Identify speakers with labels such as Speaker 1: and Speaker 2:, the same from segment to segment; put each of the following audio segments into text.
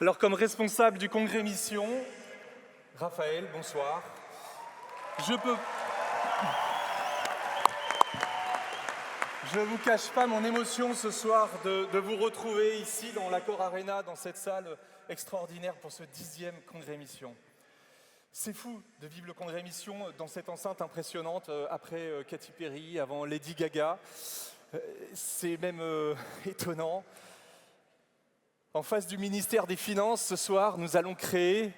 Speaker 1: Alors, comme responsable du congrès Mission, Raphaël, bonsoir. Je vous cache pas mon émotion ce soir de vous retrouver ici dans l'Accor Arena, dans cette salle extraordinaire pour ce 10e congrès Mission. C'est fou de vivre le congrès Mission dans cette enceinte impressionnante, après Katy Perry, avant Lady Gaga. C'est même étonnant. En face du ministère des Finances, ce soir, nous allons créer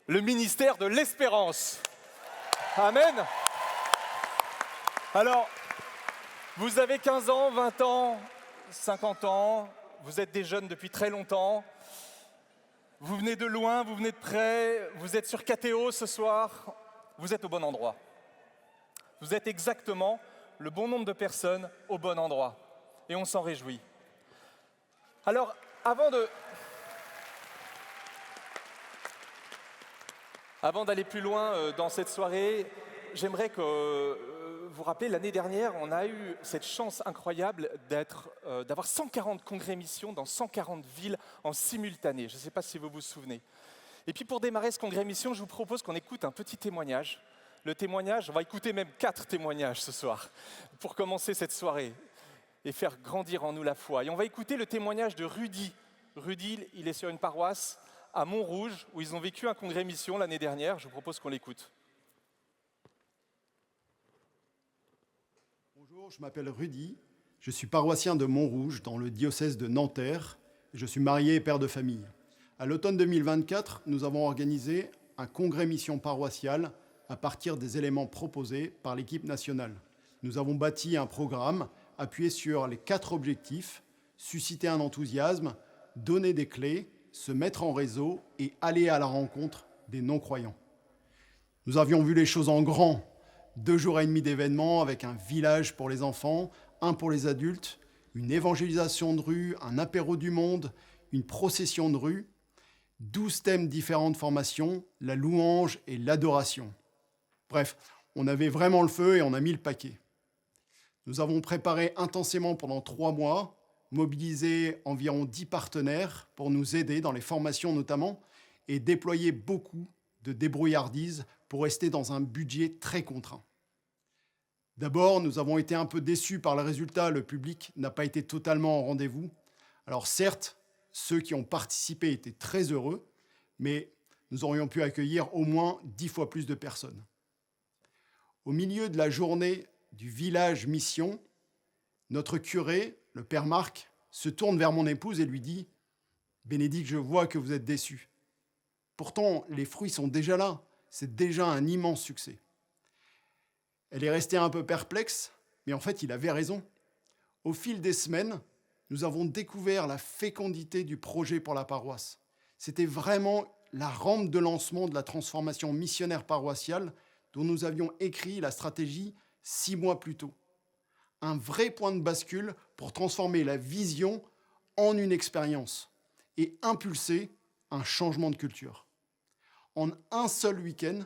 Speaker 1: le ministère de l'Espérance. Amen. Alors, vous avez 15 ans, 20 ans, 50 ans, vous êtes des jeunes depuis très longtemps, vous venez de loin, vous venez de près, vous êtes sur KTO ce soir, vous êtes au bon endroit. Vous êtes exactement le bon nombre de personnes au bon endroit. Et on s'en réjouit. Alors, Avant d'aller plus loin dans cette soirée, j'aimerais que vous rappelez, l'année dernière, on a eu cette chance incroyable d'avoir 140 congrès missions dans 140 villes en simultané. Je ne sais pas si vous vous souvenez. Et puis pour démarrer ce congrès mission, je vous propose qu'on écoute un petit témoignage. Le témoignage, on va écouter même 4 témoignages ce soir pour commencer cette soirée et faire grandir en nous la foi. Et on va écouter le témoignage de Rudy. Rudy, il est sur une paroisse à Montrouge, où ils ont vécu un congrès mission l'année dernière. Je vous propose qu'on l'écoute.
Speaker 2: Bonjour, je m'appelle Rudy. Je suis paroissien de Montrouge, dans le diocèse de Nanterre. Je suis marié et père de famille. À l'automne 2024, nous avons organisé un congrès mission paroissial à partir des éléments proposés par l'équipe nationale. Nous avons bâti un programme appuyé sur les 4 objectifs: susciter un enthousiasme, donner des clés, se mettre en réseau et aller à la rencontre des non-croyants. Nous avions vu les choses en grand. 2 jours et demi d'événements avec un village pour les enfants, un pour les adultes, une évangélisation de rue, un apéro du monde, une procession de rue, 12 thèmes différents de formation, la louange et l'adoration. Bref, on avait vraiment le feu et on a mis le paquet. Nous avons préparé intensément pendant 3 mois, mobilisé environ 10 partenaires pour nous aider dans les formations notamment, et déployé beaucoup de débrouillardise pour rester dans un budget très contraint. D'abord, nous avons été un peu déçus par le résultat. Le public n'a pas été totalement au rendez-vous. Alors certes, ceux qui ont participé étaient très heureux, mais nous aurions pu accueillir au moins 10 fois plus de personnes. Au milieu de la journée du village mission, notre curé, le père Marc, se tourne vers mon épouse et lui dit « Bénédicte, je vois que vous êtes déçue. Pourtant, les fruits sont déjà là. C'est déjà un immense succès. » Elle est restée un peu perplexe, mais en fait, il avait raison. Au fil des semaines, nous avons découvert la fécondité du projet pour la paroisse. C'était vraiment la rampe de lancement de la transformation missionnaire paroissiale dont nous avions écrit la stratégie 6 mois plus tôt. Un vrai point de bascule pour transformer la vision en une expérience et impulser un changement de culture. En un seul week-end,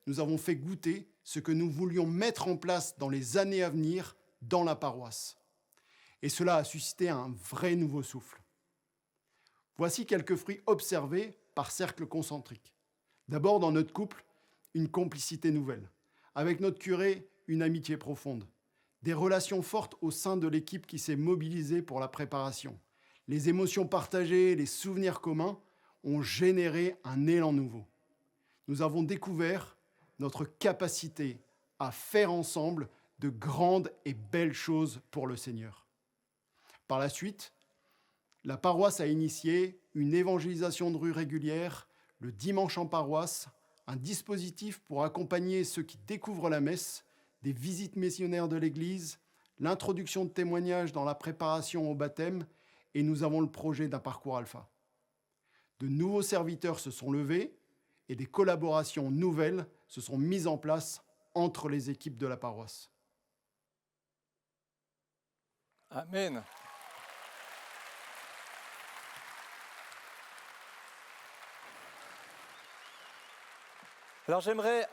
Speaker 2: nous avons fait goûter ce que nous voulions mettre en place dans les années à venir dans la paroisse. Et cela a suscité un vrai nouveau souffle. Voici quelques fruits observés par cercle concentrique. D'abord, dans notre couple, une complicité nouvelle. Avec notre curé, une amitié profonde. Des relations fortes au sein de l'équipe qui s'est mobilisée pour la préparation. Les émotions partagées, les souvenirs communs ont généré un élan nouveau. Nous avons découvert notre capacité à faire ensemble de grandes et belles choses pour le Seigneur. Par la suite, la paroisse a initié une évangélisation de rue régulière, le dimanche en paroisse, un dispositif pour accompagner ceux qui découvrent la messe, des visites missionnaires de l'Église, l'introduction de témoignages dans la préparation au baptême, et nous avons le projet d'un parcours alpha. De nouveaux serviteurs se sont levés et des collaborations nouvelles se sont mises en place entre les équipes de la paroisse.
Speaker 1: Amen. Alors j'aimerais,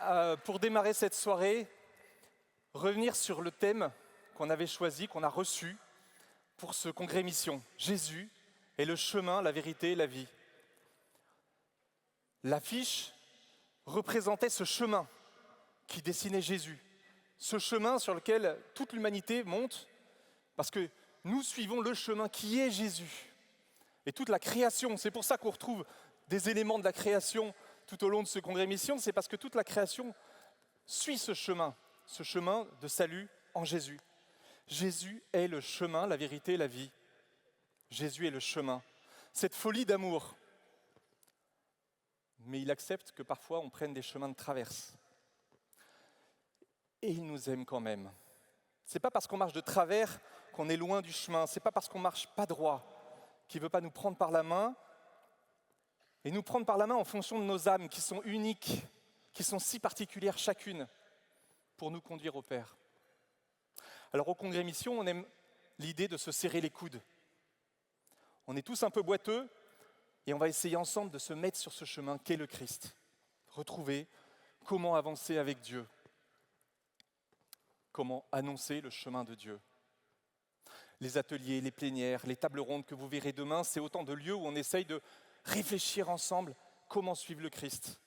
Speaker 1: pour démarrer cette soirée, revenir sur le thème qu'on avait choisi, qu'on a reçu pour ce congrès mission. Jésus est le chemin, la vérité et la vie. L'affiche représentait ce chemin qui dessinait Jésus, ce chemin sur lequel toute l'humanité monte, parce que nous suivons le chemin qui est Jésus. Et toute la création, c'est pour ça qu'on retrouve des éléments de la création tout au long de ce congrès mission, c'est parce que toute la création suit ce chemin de salut en Jésus. Jésus est le chemin, la vérité et la vie. Jésus est le chemin. Cette folie d'amour. Mais il accepte que parfois on prenne des chemins de traverse. Et il nous aime quand même. Ce n'est pas parce qu'on marche de travers qu'on est loin du chemin. Ce n'est pas parce qu'on ne marche pas droit qu'il ne veut pas nous prendre par la main. Et nous prendre par la main en fonction de nos âmes qui sont uniques, qui sont si particulières chacune, pour nous conduire au Père. Alors au Congrès Mission, on aime l'idée de se serrer les coudes. On est tous un peu boiteux et on va essayer ensemble de se mettre sur ce chemin qu'est le Christ. Retrouver comment avancer avec Dieu. Comment annoncer le chemin de Dieu. Les ateliers, les plénières, les tables rondes que vous verrez demain, c'est autant de lieux où on essaye de réfléchir ensemble comment suivre le Christ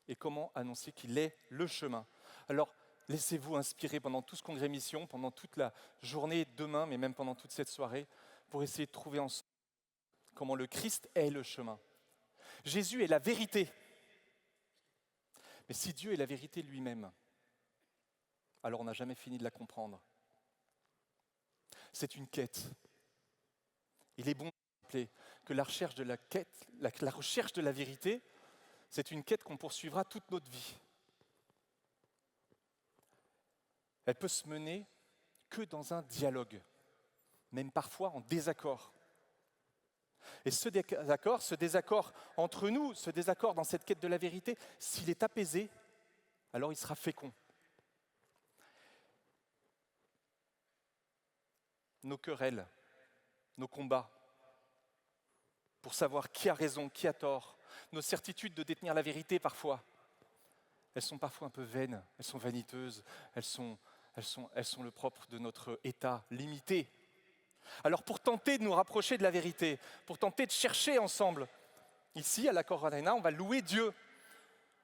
Speaker 1: et comment annoncer qu'il est le chemin. Alors, laissez-vous inspirer pendant tout ce congrès mission, pendant toute la journée demain, mais même pendant toute cette soirée, pour essayer de trouver ensemble comment le Christ est le chemin. Jésus est la vérité. Mais si Dieu est la vérité lui-même, alors on n'a jamais fini de la comprendre. C'est une quête. Il est bon de rappeler que la recherche de la recherche de la vérité, c'est une quête qu'on poursuivra toute notre vie. Elle peut se mener que dans un dialogue, même parfois en désaccord. Et ce désaccord entre nous, ce désaccord dans cette quête de la vérité, s'il est apaisé, alors il sera fécond. Nos querelles, nos combats, pour savoir qui a raison, qui a tort, nos certitudes de détenir la vérité parfois, elles sont parfois un peu vaines, elles sont vaniteuses, elles sont le propre de notre état limité. Alors pour tenter de nous rapprocher de la vérité, pour tenter de chercher ensemble, ici à l'Accord Arena, on va louer Dieu.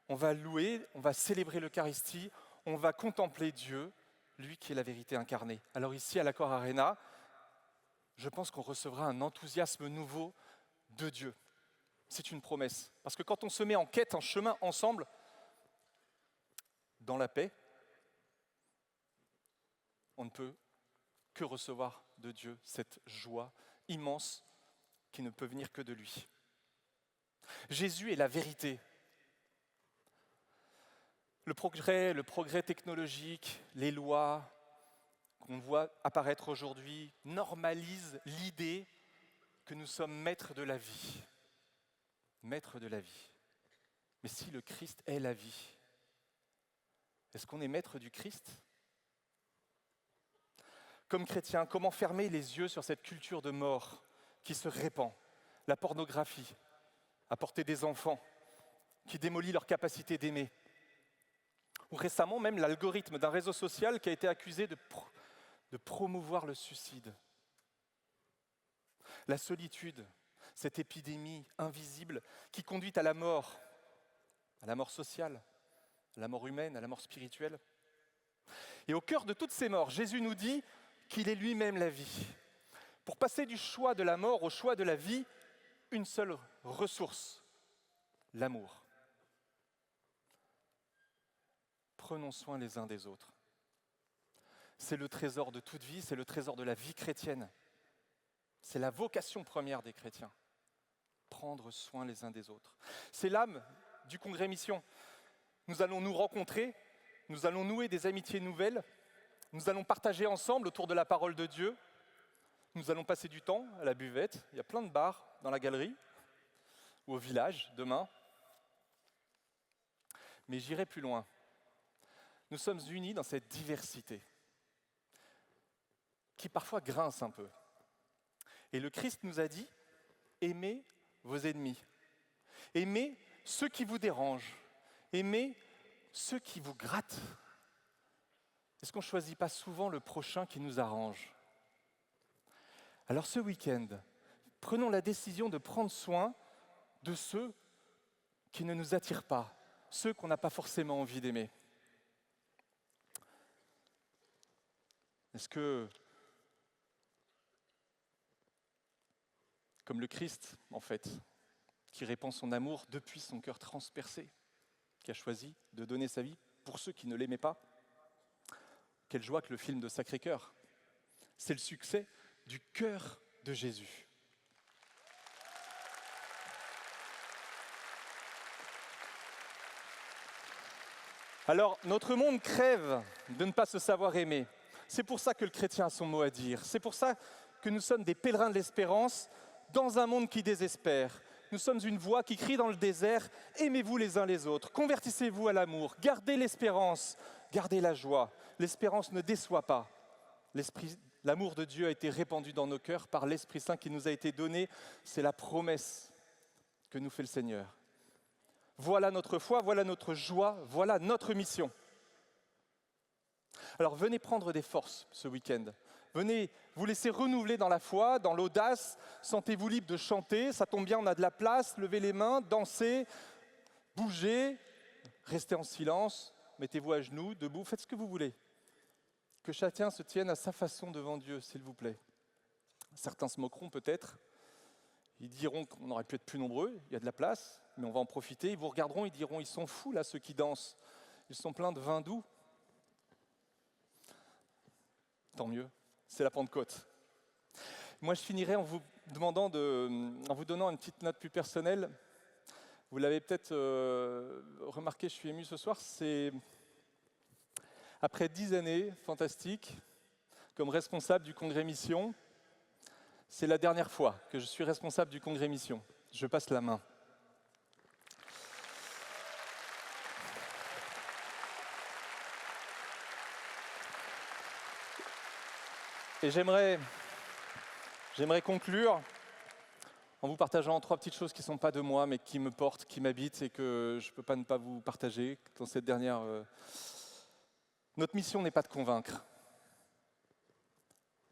Speaker 1: On va célébrer l'Eucharistie, on va contempler Dieu, lui qui est la vérité incarnée. Alors ici à l'Accord Arena, je pense qu'on recevra un enthousiasme nouveau de Dieu. C'est une promesse. Parce que quand on se met en quête, en chemin ensemble, dans la paix, on ne peut que recevoir de Dieu cette joie immense qui ne peut venir que de lui. Jésus est la vérité. Le progrès technologique, les lois qu'on voit apparaître aujourd'hui normalisent l'idée que nous sommes maîtres de la vie. Maîtres de la vie. Mais si le Christ est la vie, est-ce qu'on est maître du Christ ? Comme chrétien, comment fermer les yeux sur cette culture de mort qui se répand, la pornographie, à portée des enfants, qui démolit leur capacité d'aimer, ou récemment même l'algorithme d'un réseau social qui a été accusé de promouvoir le suicide. La solitude, cette épidémie invisible qui conduit à la mort sociale, à la mort humaine, à la mort spirituelle. Et au cœur de toutes ces morts, Jésus nous dit qu'il est lui-même la vie. Pour passer du choix de la mort au choix de la vie, une seule ressource, l'amour. Prenons soin les uns des autres. C'est le trésor de toute vie, c'est le trésor de la vie chrétienne. C'est la vocation première des chrétiens. Prendre soin les uns des autres. C'est l'âme du Congrès Mission. Nous allons nous rencontrer, nous allons nouer des amitiés nouvelles, nous allons partager ensemble autour de la parole de Dieu, nous allons passer du temps à la buvette, il y a plein de bars dans la galerie, ou au village demain. Mais j'irai plus loin. Nous sommes unis dans cette diversité qui parfois grince un peu. Et le Christ nous a dit, aimez vos ennemis, aimez ceux qui vous dérangent, aimez ceux qui vous grattent. Est-ce qu'on ne choisit pas souvent le prochain qui nous arrange ? Alors ce week-end, prenons la décision de prendre soin de ceux qui ne nous attirent pas, ceux qu'on n'a pas forcément envie d'aimer. Est-ce que, comme le Christ, en fait, qui répand son amour depuis son cœur transpercé, qui a choisi de donner sa vie pour ceux qui ne l'aimaient pas, quelle joie que le film de Sacré-Cœur, c'est le succès du cœur de Jésus. Alors, notre monde crève de ne pas se savoir aimer. C'est pour ça que le chrétien a son mot à dire. C'est pour ça que nous sommes des pèlerins de l'espérance dans un monde qui désespère. Nous sommes une voix qui crie dans le désert « Aimez-vous les uns les autres, convertissez-vous à l'amour, gardez l'espérance, gardez la joie. L'espérance ne déçoit pas. L'amour de Dieu a été répandu dans nos cœurs par l'Esprit Saint qui nous a été donné. C'est la promesse que nous fait le Seigneur. Voilà notre foi, voilà notre joie, voilà notre mission. Alors venez prendre des forces ce week-end. Venez vous laisser renouveler dans la foi, dans l'audace. Sentez-vous libre de chanter, ça tombe bien, on a de la place. Levez les mains, dansez, bougez, restez en silence, mettez-vous à genoux, debout, faites ce que vous voulez. Que chacun se tienne à sa façon devant Dieu, s'il vous plaît. Certains se moqueront peut-être. Ils diront qu'on aurait pu être plus nombreux, il y a de la place, mais on va en profiter. Ils vous regarderont, ils diront, ils sont fous là, ceux qui dansent. Ils sont pleins de vin doux. Tant mieux, c'est la Pentecôte. Moi, je finirai en vous donnant une petite note plus personnelle. Vous l'avez peut-être remarqué, je suis ému ce soir. C'est après 10 années fantastiques, comme responsable du Congrès Mission, c'est la dernière fois que je suis responsable du Congrès Mission. Je passe la main. Et j'aimerais conclure en vous partageant 3 petites choses qui ne sont pas de moi, mais qui me portent, qui m'habitent et que je ne peux pas ne pas vous partager dans cette dernière... Notre mission n'est pas de convaincre,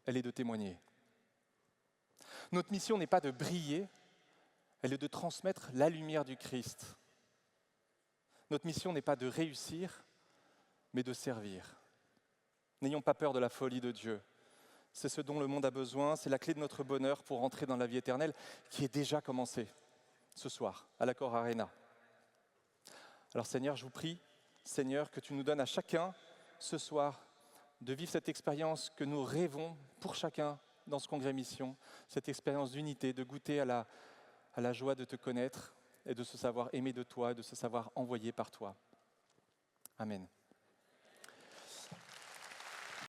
Speaker 1: elle est de témoigner. Notre mission n'est pas de briller, elle est de transmettre la lumière du Christ. Notre mission n'est pas de réussir, mais de servir. N'ayons pas peur de la folie de Dieu. C'est ce dont le monde a besoin, c'est la clé de notre bonheur pour entrer dans la vie éternelle qui est déjà commencée ce soir à l'Accor Arena. Alors Seigneur, je vous prie, Seigneur, que tu nous donnes à chacun ce soir de vivre cette expérience que nous rêvons pour chacun dans ce congrès mission, cette expérience d'unité, de goûter à la joie de te connaître et de se savoir aimer de toi, et de se savoir envoyé par toi. Amen.